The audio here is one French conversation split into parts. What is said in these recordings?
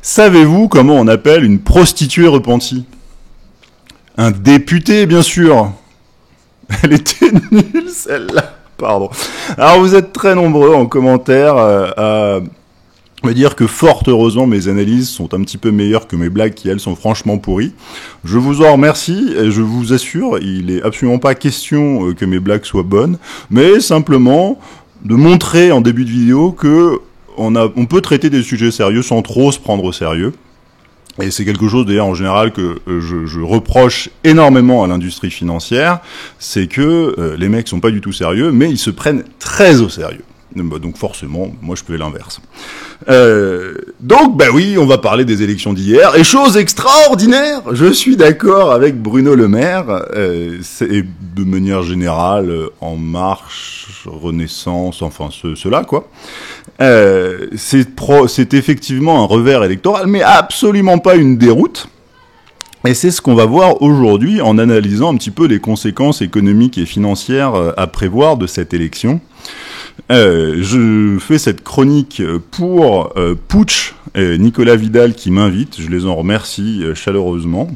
Savez-vous comment on appelle une prostituée repentie? Un député, bien sûr. Elle était nulle, celle-là. Pardon. Alors, vous êtes très nombreux en commentaire à me dire que, fort heureusement, mes analyses sont un petit peu meilleures que mes blagues qui, elles, sont franchement pourries. Je vous en remercie et je vous assure, il est absolument pas question que mes blagues soient bonnes, mais simplement de montrer en début de vidéo que on peut traiter des sujets sérieux sans trop se prendre au sérieux. Et c'est quelque chose d'ailleurs en général que je reproche énormément à l'industrie financière, c'est que les mecs sont pas du tout sérieux, mais ils se prennent très au sérieux. Donc forcément, moi je fais l'inverse. Donc bah oui, on va parler des élections d'hier. Et chose extraordinaire, je suis d'accord avec Bruno Le Maire, et de manière générale, En Marche, Renaissance, enfin ceux-là quoi. C'est effectivement un revers électoral, mais absolument pas une déroute. Et c'est ce qu'on va voir aujourd'hui en analysant un petit peu les conséquences économiques et financières à prévoir de cette élection. Je fais cette chronique pour Putsch et Nicolas Vidal qui m'invitent, je les en remercie chaleureusement.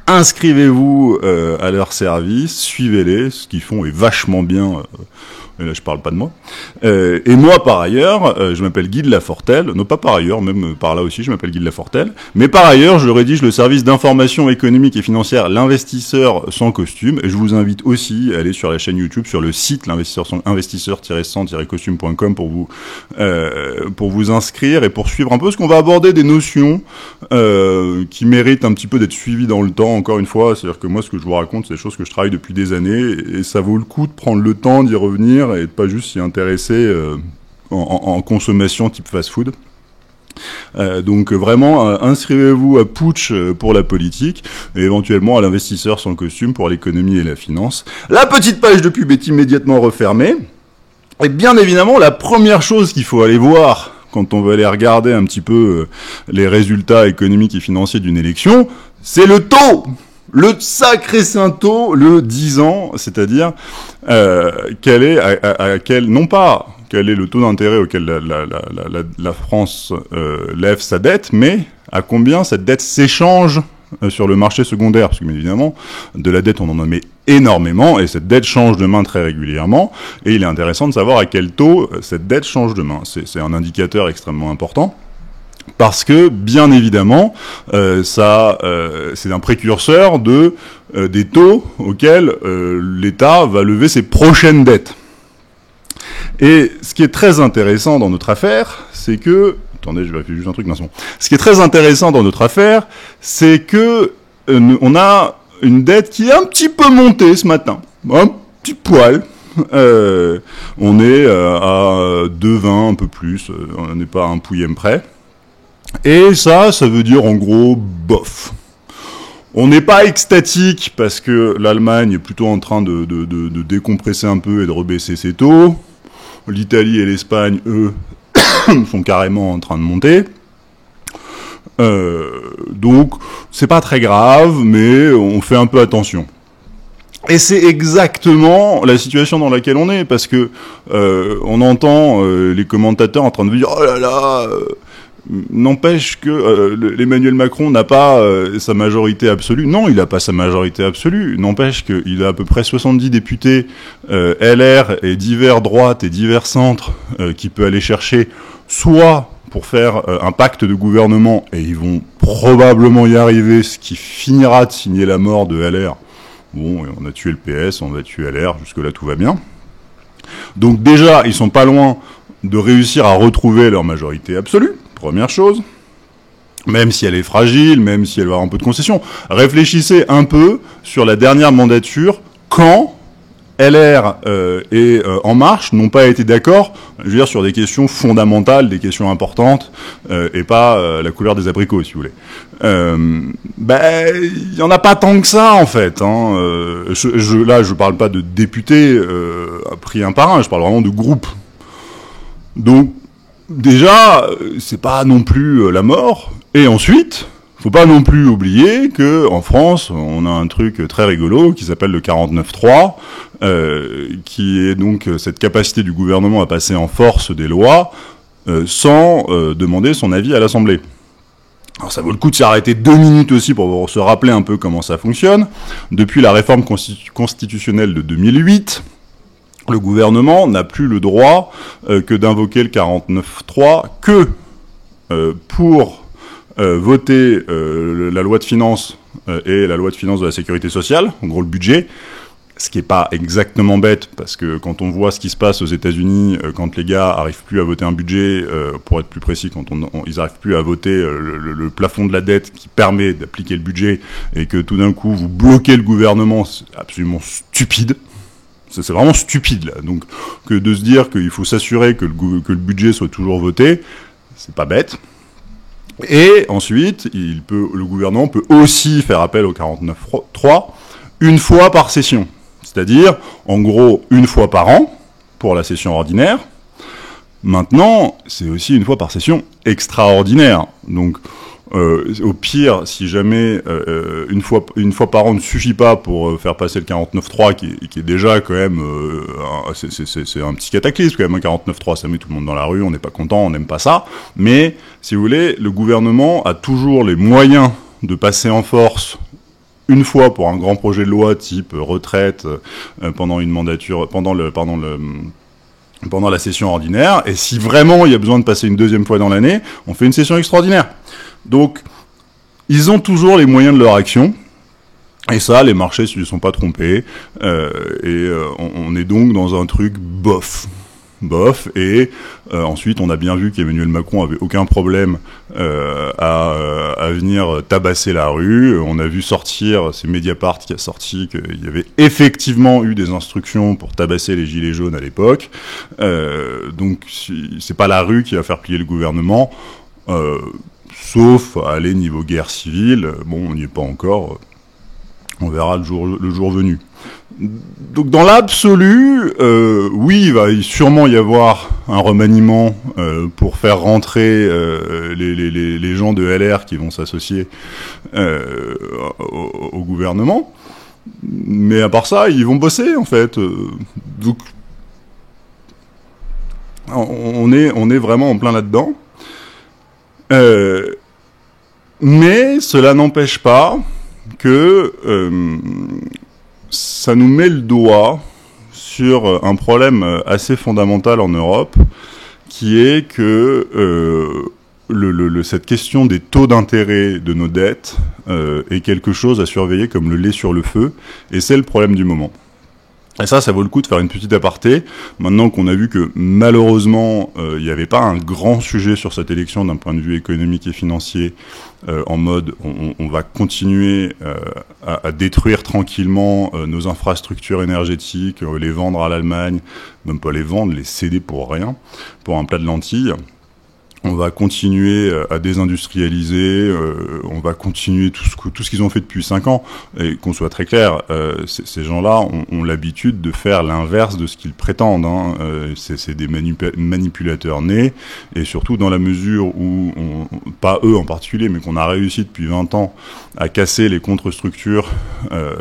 Inscrivez-vous à leur service, suivez-les, ce qu'ils font est vachement bien. Et là, je parle pas de moi. Et moi, par ailleurs, je m'appelle Guy de Lafortelle. Non, pas par ailleurs, même par là aussi, je m'appelle Guy de Lafortelle. Mais par ailleurs, je rédige le service d'information économique et financière L'Investisseur sans costume. Et je vous invite aussi à aller sur la chaîne YouTube, sur le site l'investisseur-sans-costume.com pour vous inscrire et pour suivre un peu ce qu'on va aborder des notions qui méritent un petit peu d'être suivies dans le temps. Encore une fois, c'est-à-dire que moi, ce que je vous raconte, c'est des choses que je travaille depuis des années et ça vaut le coup de prendre le temps d'y revenir et de pas juste s'y intéresser en consommation type fast-food. Donc vraiment, inscrivez-vous à Putsch pour la politique et éventuellement à l'Investisseur sans costume pour l'économie et la finance. La petite page de pub est immédiatement refermée. Et bien évidemment, la première chose qu'il faut aller voir quand on va aller regarder un petit peu les résultats économiques et financiers d'une élection, c'est le taux. Le sacré saint taux, le 10 ans, c'est-à-dire quel est non pas quel est le taux d'intérêt auquel la France lève sa dette, mais à combien cette dette s'échange sur le marché secondaire, parce que bien évidemment de la dette on en met énormément et cette dette change de main très régulièrement et il est intéressant de savoir à quel taux cette dette change de main. C'est un indicateur extrêmement important. Parce que, bien évidemment, c'est un précurseur des taux auxquels l'État va lever ses prochaines dettes. Et ce qui est très intéressant dans notre affaire, c'est que... Attendez, je vais faire juste un truc, non, c'est bon. Ce qui est très intéressant dans notre affaire, c'est que on a une dette qui est un petit peu montée ce matin. Un petit poil. On est à 2,20, un peu plus. On n'est pas à un pouillème près. Et ça veut dire en gros, bof. On n'est pas extatique parce que l'Allemagne est plutôt en train de décompresser un peu et de rebaisser ses taux. L'Italie et l'Espagne, eux, sont carrément en train de monter. Donc, c'est pas très grave, mais on fait un peu attention. Et c'est exactement la situation dans laquelle on est, parce que on entend les commentateurs en train de dire « Oh là là !» N'empêche que l'Emmanuel Macron n'a pas sa majorité absolue. Non, il n'a pas sa majorité absolue. N'empêche qu'il a à peu près 70 députés LR et divers droites et divers centres qu'il peut aller chercher, soit pour faire un pacte de gouvernement, et ils vont probablement y arriver, ce qui finira de signer la mort de LR. Bon, on a tué le PS, on va tuer LR, jusque-là tout va bien. Donc déjà, ils sont pas loin de réussir à retrouver leur majorité absolue. Première chose, même si elle est fragile, même si elle va avoir un peu de concession, réfléchissez un peu sur la dernière mandature, quand LR et En Marche n'ont pas été d'accord, je veux dire, sur des questions fondamentales, des questions importantes, et pas la couleur des abricots, si vous voulez. Il y en a pas tant que ça, en fait. Hein. Là, je parle pas de députés pris un par un, je parle vraiment de groupes. Donc, déjà, c'est pas non plus la mort. Et ensuite, faut pas non plus oublier que en France, on a un truc très rigolo qui s'appelle le 49.3, qui est donc cette capacité du gouvernement à passer en force des lois sans demander son avis à l'Assemblée. Alors ça vaut le coup de s'arrêter 2 minutes aussi pour se rappeler un peu comment ça fonctionne. Depuis la réforme constitutionnelle de 2008, le gouvernement n'a plus le droit que d'invoquer le 49.3 que pour voter la loi de finances et la loi de finances de la sécurité sociale, en gros le budget, ce qui est pas exactement bête, parce que quand on voit ce qui se passe aux États-Unis, quand les gars arrivent plus à voter un budget, pour être plus précis, quand ils arrivent plus à voter le plafond de la dette qui permet d'appliquer le budget, et que tout d'un coup vous bloquez le gouvernement, c'est absolument stupide. C'est vraiment stupide là. Donc que de se dire qu'il faut s'assurer que le budget soit toujours voté, c'est pas bête. Et ensuite, le gouvernement peut aussi faire appel au 49.3 une fois par session. C'est-à-dire, en gros, une fois par an pour la session ordinaire. Maintenant, c'est aussi une fois par session extraordinaire. Donc, au pire, si jamais une fois par an ne suffit pas pour faire passer le 49.3, qui est déjà quand même, c'est un petit cataclysme quand même, un 49.3, ça met tout le monde dans la rue, on n'est pas content, on n'aime pas ça. Mais, si vous voulez, le gouvernement a toujours les moyens de passer en force une fois pour un grand projet de loi type retraite pendant une mandature, pendant la session ordinaire, et si vraiment il y a besoin de passer une deuxième fois dans l'année, on fait une session extraordinaire. Donc, ils ont toujours les moyens de leur action, et ça, les marchés ne se sont pas trompés, on est donc dans un truc bof, et ensuite on a bien vu qu'Emmanuel Macron avait aucun problème à venir tabasser la rue. On a vu sortir, c'est Mediapart qui a sorti qu'il y avait effectivement eu des instructions pour tabasser les gilets jaunes à l'époque. Donc c'est pas la rue qui va faire plier le gouvernement, sauf à aller niveau guerre civile. Bon, on n'y est pas encore, on verra le jour venu. Donc dans l'absolu, oui, il va sûrement y avoir un remaniement pour faire rentrer les gens de LR qui vont s'associer au gouvernement. Mais à part ça, ils vont bosser en fait. Donc on est vraiment en plein là-dedans. Mais cela n'empêche pas que ça nous met le doigt sur un problème assez fondamental en Europe, qui est que cette question des taux d'intérêt de nos dettes est quelque chose à surveiller comme le lait sur le feu, et c'est le problème du moment. Et ça vaut le coup de faire une petite aparté, maintenant qu'on a vu que malheureusement il n'y avait pas un grand sujet sur cette élection d'un point de vue économique et financier, en mode on va continuer à détruire tranquillement nos infrastructures énergétiques, les vendre à l'Allemagne, même pas les vendre, les céder pour rien, pour un plat de lentilles. On va continuer à désindustrialiser, on va continuer tout ce qu'ils ont fait depuis 5 ans. Et qu'on soit très clair, ces gens-là ont l'habitude de faire l'inverse de ce qu'ils prétendent. Hein. C'est des manipulateurs nés, et surtout dans la mesure où, pas eux en particulier, mais qu'on a réussi depuis 20 ans à casser les contre-structures,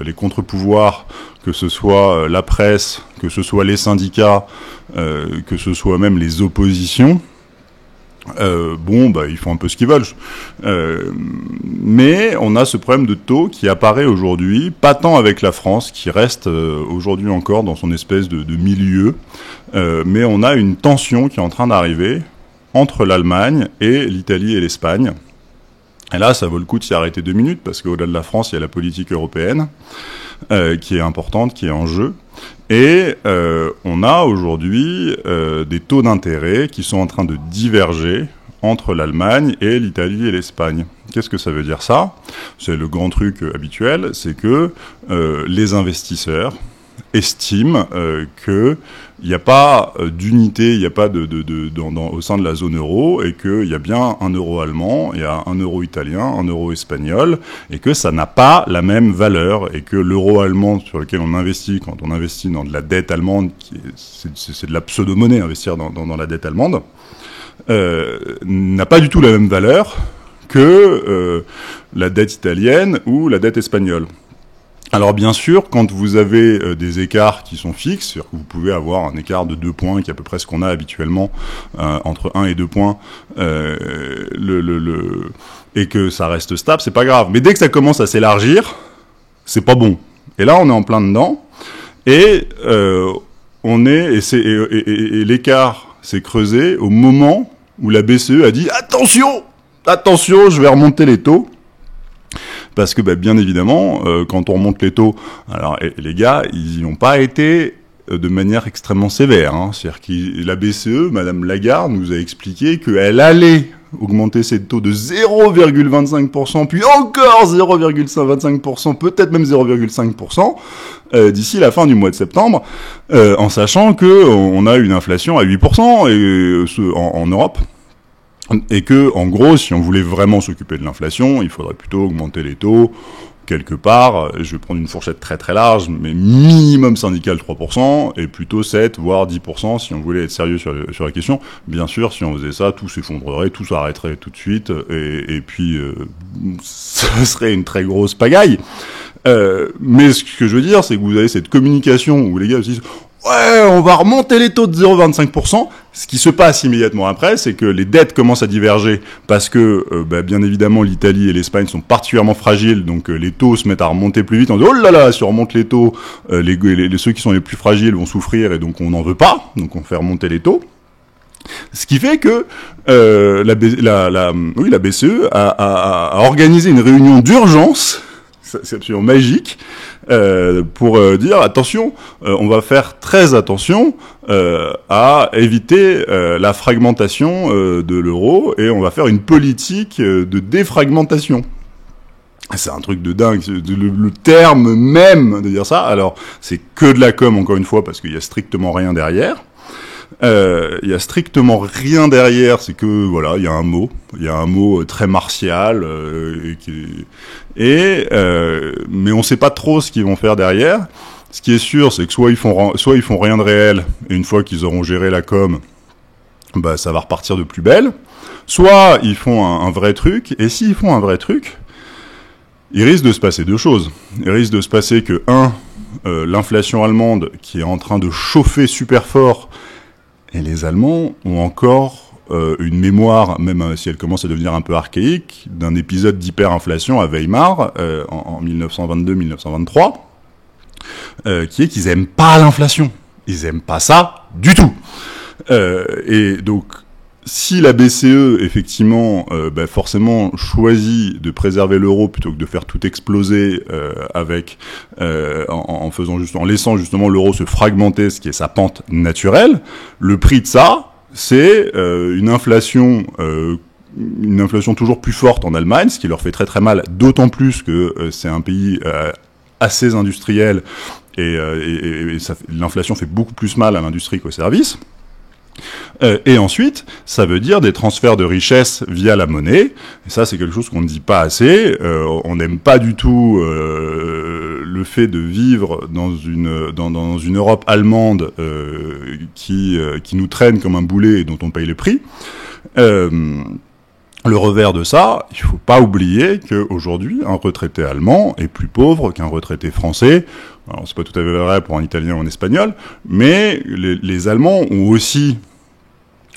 les contre-pouvoirs, que ce soit la presse, que ce soit les syndicats, que ce soit même les oppositions. Ils font un peu ce qu'ils veulent. Mais on a ce problème de taux qui apparaît aujourd'hui, pas tant avec la France, qui reste aujourd'hui encore dans son espèce de milieu, mais on a une tension qui est en train d'arriver entre l'Allemagne et l'Italie et l'Espagne. Et là, ça vaut le coup de s'y arrêter 2 minutes, parce qu'au-delà de la France, il y a la politique européenne, qui est importante, qui est en jeu. Et on a aujourd'hui des taux d'intérêt qui sont en train de diverger entre l'Allemagne et l'Italie et l'Espagne. Qu'est-ce que ça veut dire ça? C'est le grand truc habituel, c'est que les investisseurs estiment qu'il n'y a pas d'unité, il n'y a pas au sein de la zone euro, et qu'il y a bien un euro allemand, il y a un euro italien, un euro espagnol, et que ça n'a pas la même valeur, et que l'euro allemand sur lequel on investit, quand on investit dans de la dette allemande, c'est de la pseudo-monnaie, investir dans la dette allemande, n'a pas du tout la même valeur que la dette italienne ou la dette espagnole. Alors bien sûr, quand vous avez des écarts qui sont fixes, c'est-à-dire que vous pouvez avoir un écart de 2 points, qui est à peu près ce qu'on a habituellement, entre 1 et 2 points, et que ça reste stable, c'est pas grave. Mais dès que ça commence à s'élargir, c'est pas bon. Et là, on est en plein dedans, et l'écart s'est creusé au moment où la BCE a dit « Attention, je vais remonter les taux ». Parce que, bien évidemment, quand on remonte les taux, alors les gars, ils n'y ont pas été de manière extrêmement sévère. Hein. C'est-à-dire que la BCE, Madame Lagarde, nous a expliqué qu'elle allait augmenter ses taux de 0,25%, puis encore 0,25%, peut-être même 0,5% d'ici la fin du mois de septembre, en sachant que on a une inflation à 8% en Europe. Et que, en gros, si on voulait vraiment s'occuper de l'inflation, il faudrait plutôt augmenter les taux quelque part. Je vais prendre une fourchette très très large, mais minimum syndical 3%, et plutôt 7, voire 10% si on voulait être sérieux sur la question. Bien sûr, si on faisait ça, tout s'effondrerait, tout s'arrêterait tout de suite, et puis ce serait une très grosse pagaille. Mais ce que je veux dire, c'est que vous avez cette communication où les gars se disent « Ouais, on va remonter les taux de 0,25%. » Ce qui se passe immédiatement après, c'est que les dettes commencent à diverger parce que, bien évidemment, l'Italie et l'Espagne sont particulièrement fragiles, donc les taux se mettent à remonter plus vite. On dit « Oh là là, si on remonte les taux, ceux qui sont les plus fragiles vont souffrir et donc on n'en veut pas. » Donc on fait remonter les taux. Ce qui fait que la BCE a organisé une réunion d'urgence, c'est absolument magique, pour dire attention, on va faire très attention à éviter la fragmentation de l'euro, et on va faire une politique de défragmentation. C'est un truc de dingue, le terme même de dire ça. Alors c'est que de la com, encore une fois, parce qu'il y a strictement rien derrière. Il y a strictement rien derrière, c'est que voilà, il y a un mot très martial, mais on sait pas trop ce qu'ils vont faire derrière. Ce qui est sûr, c'est que soit ils font rien de réel, et une fois qu'ils auront géré la com, ça va repartir de plus belle. Soit ils font un vrai truc, et s'ils font un vrai truc, il risque de se passer deux choses. Il risque de se passer que l'inflation allemande qui est en train de chauffer super fort. Et les Allemands ont encore une mémoire, même si elle commence à devenir un peu archaïque, d'un épisode d'hyperinflation à Weimar en 1922-1923, qui est qu'ils aiment pas l'inflation. Ils aiment pas ça du tout. Et donc, si la BCE, effectivement, forcément choisit de préserver l'euro plutôt que de faire tout exploser en laissant justement l'euro se fragmenter, ce qui est sa pente naturelle, le prix de ça, c'est une inflation toujours plus forte en Allemagne, ce qui leur fait très très mal, d'autant plus que c'est un pays assez industriel et l'inflation fait beaucoup plus mal à l'industrie qu'aux services. Et ensuite, ça veut dire des transferts de richesse via la monnaie. Et ça, c'est quelque chose qu'on ne dit pas assez. On n'aime pas du tout le fait de vivre dans une Europe allemande qui nous traîne comme un boulet et dont on paye les prix. Le revers de ça, il faut pas oublier qu'aujourd'hui, un retraité allemand est plus pauvre qu'un retraité français. Alors, c'est pas tout à fait vrai pour un Italien ou un Espagnol, mais les Allemands ont aussi,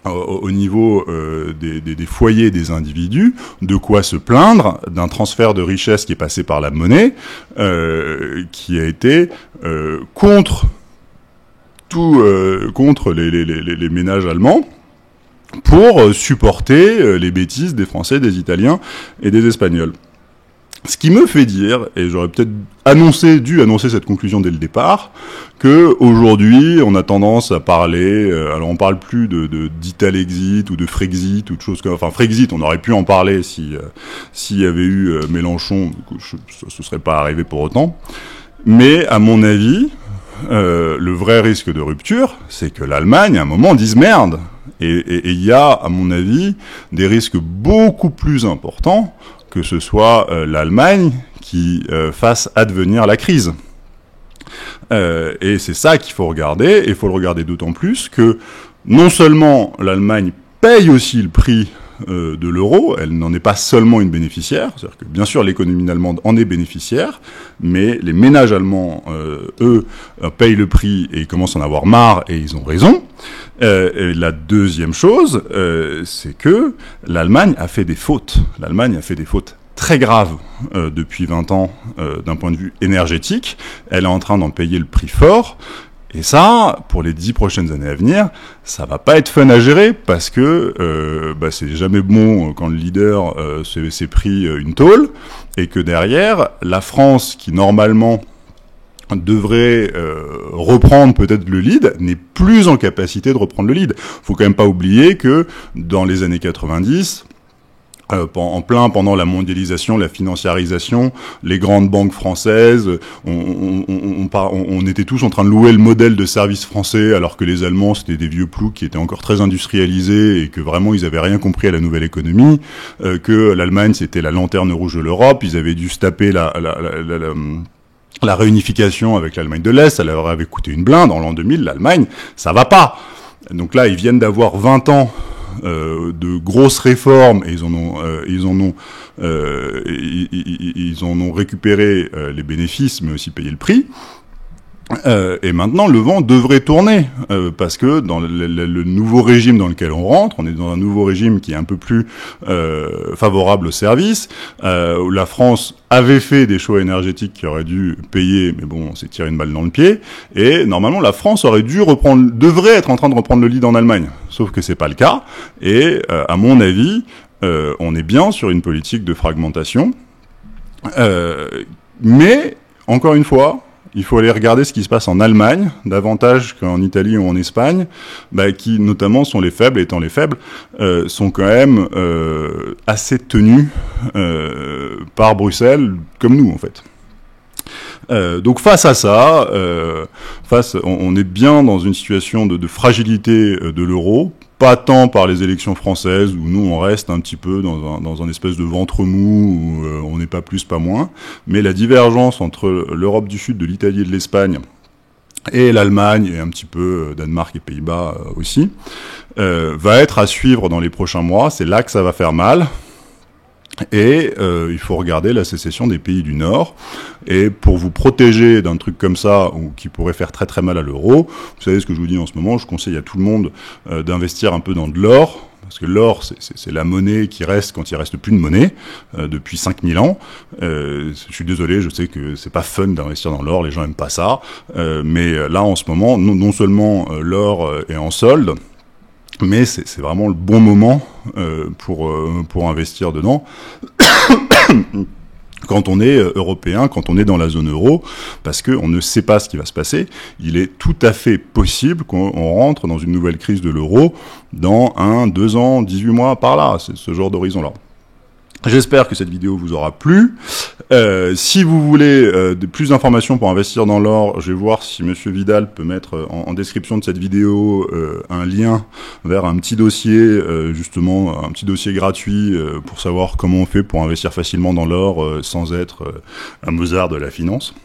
au niveau des foyers des individus, de quoi se plaindre d'un transfert de richesse qui est passé par la monnaie, qui a été contre les ménages allemands, pour supporter les bêtises des Français, des Italiens et des Espagnols. Ce qui me fait dire, et j'aurais peut-être dû annoncer cette conclusion dès le départ, que aujourd'hui on a tendance à parler, alors on parle plus d'Italexit ou de Frexit ou de choses comme, enfin Frexit, on aurait pu en parler s'il y avait eu Mélenchon, ce serait pas arrivé pour autant. Mais à mon avis, le vrai risque de rupture, c'est que l'Allemagne à un moment dise merde. Et il y a, à mon avis, des risques beaucoup plus importants que ce soit l'Allemagne qui fasse advenir la crise. Et c'est ça qu'il faut regarder, et il faut le regarder d'autant plus que non seulement l'Allemagne paye aussi le prix de l'euro, elle n'en est pas seulement une bénéficiaire, c'est-à-dire que bien sûr l'économie allemande en est bénéficiaire, mais les ménages allemands, eux, payent le prix et ils commencent à en avoir marre, et ils ont raison. Et la deuxième chose, c'est que l'Allemagne a fait des fautes. L'Allemagne a fait des fautes très graves depuis 20 ans d'un point de vue énergétique. Elle est en train d'en payer le prix fort. Et ça, pour les 10 prochaines années à venir, ça va pas être fun à gérer parce que c'est jamais bon quand le leader s'est pris une tôle et que derrière, la France, qui normalement devrait reprendre peut-être le lead, n'est plus en capacité de reprendre le lead. Faut quand même pas oublier que dans les années 90, pendant la mondialisation, la financiarisation, les grandes banques françaises, on était tous en train de louer le modèle de service français, alors que les Allemands, c'était des vieux ploucs qui étaient encore très industrialisés et que vraiment ils avaient rien compris à la nouvelle économie, que l'Allemagne c'était la lanterne rouge de l'Europe, ils avaient dû se taper la réunification avec l'Allemagne de l'Est, ça leur avait coûté une blinde. En l'an 2000, l'Allemagne, ça va pas. Donc là, ils viennent d'avoir 20 ans de grosses réformes et ils en ont récupéré les bénéfices, mais aussi payé le prix. Et maintenant, le vent devrait tourner parce que dans le nouveau régime dans lequel on rentre, on est dans un nouveau régime qui est un peu plus favorable aux services. Où la France avait fait des choix énergétiques qui auraient dû payer, mais bon, on s'est tiré une balle dans le pied. Et normalement, la France devrait être en train de reprendre le lead en Allemagne. Sauf que c'est pas le cas. Et à mon avis, on est bien sur une politique de fragmentation. Mais encore une fois, il faut aller regarder ce qui se passe en Allemagne, davantage qu'en Italie ou en Espagne, qui notamment sont les faibles, étant les faibles, sont quand même assez tenus par Bruxelles, comme nous en fait. Donc face à ça, on est bien dans une situation de fragilité de l'euro, pas tant par les élections françaises où nous on reste un petit peu dans un espèce de ventre mou où on n'est pas plus pas moins, mais la divergence entre l'Europe du Sud, de l'Italie et de l'Espagne et l'Allemagne et un petit peu Danemark et Pays-Bas aussi va être à suivre dans les prochains mois. C'est là que ça va faire mal. Et il faut regarder la sécession des pays du Nord. Et pour vous protéger d'un truc comme ça, ou qui pourrait faire très très mal à l'euro, vous savez ce que je vous dis en ce moment, je conseille à tout le monde d'investir un peu dans de l'or, parce que l'or, c'est la monnaie qui reste quand il reste plus de monnaie, depuis 5000 ans. Je suis désolé, je sais que c'est pas fun d'investir dans l'or, les gens aiment pas ça, mais là en ce moment, non seulement l'or est en solde, mais c'est vraiment le bon moment pour investir dedans quand on est européen, quand on est dans la zone euro, parce qu'on ne sait pas ce qui va se passer. Il est tout à fait possible qu'on rentre dans une nouvelle crise de l'euro dans 1, 2 ans, 18 mois, par là. C'est ce genre d'horizon-là. J'espère que cette vidéo vous aura plu. Si vous voulez plus d'informations pour investir dans l'or, je vais voir si Monsieur Vidal peut mettre en description de cette vidéo un lien vers un petit dossier, justement un petit dossier gratuit pour savoir comment on fait pour investir facilement dans l'or sans être un Mozart de la finance.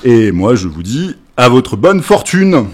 Et moi je vous dis à votre bonne fortune.